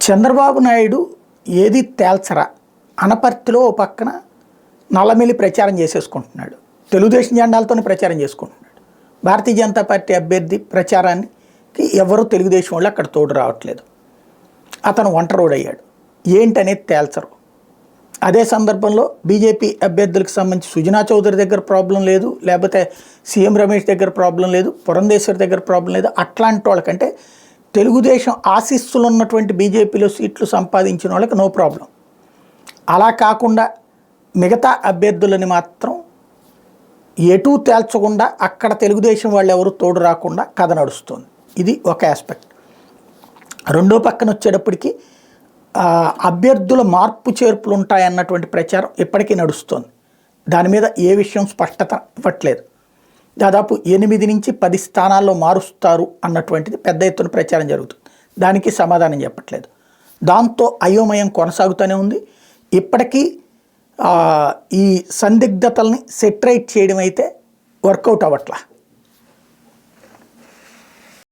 చంద్రబాబు నాయుడు ఏది తేల్చరా అనపర్తిలో ఓ పక్కన నల్లమిల్లి ప్రచారం చేసేసుకుంటున్నాడు. తెలుగుదేశం జెండాలతోనే ప్రచారం చేసుకుంటున్నాడు. భారతీయ జనతా పార్టీ అభ్యర్థి ప్రచారానికి ఎవరు తెలుగుదేశం వాళ్ళు అక్కడ తోడు రావట్లేదు. అతను ఒంటరోడయ్యాడు. ఏంటనేది తేల్చరు. అదే సందర్భంలో బీజేపీ అభ్యర్థులకు సంబంధించి సుజనా చౌదరి దగ్గర ప్రాబ్లం లేదు, లేకపోతే సీఎం రమేష్ దగ్గర ప్రాబ్లం లేదు, పురంధేశ్వరి దగ్గర ప్రాబ్లం లేదు. అట్లాంటి వాళ్ళకంటే తెలుగుదేశం ఆశీస్సులు ఉన్నటువంటి బీజేపీలో సీట్లు సంపాదించిన వాళ్ళకి నో ప్రాబ్లం. అలా కాకుండా మిగతా అభ్యర్థులని మాత్రం ఎటూ తేల్చకుండా అక్కడ తెలుగుదేశం వాళ్ళు ఎవరు తోడు రాకుండా కథ నడుస్తుంది. ఇది ఒక ఆస్పెక్ట్. రెండో పక్కన వచ్చేటప్పటికి అభ్యర్థుల మార్పు చేర్పులు ఉంటాయన్నటువంటి ప్రచారం ఇప్పటికీ నడుస్తుంది. దాని మీద ఏ విషయం స్పష్టత ఇవ్వట్లేదు. దాదాపు 8 నుంచి 10 స్థానాల్లో మారుస్తారు అన్నటువంటిది పెద్ద ఎత్తున ప్రచారం జరుగుతుంది. దానికి సమాధానం చెప్పట్లేదు. దాంతో అయోమయం కొనసాగుతూనే ఉంది. ఇప్పటికీ ఈ సందిగ్ధతల్ని సెటరైట్ చేయడం అయితే వర్కౌట్ అవ్వట్లా.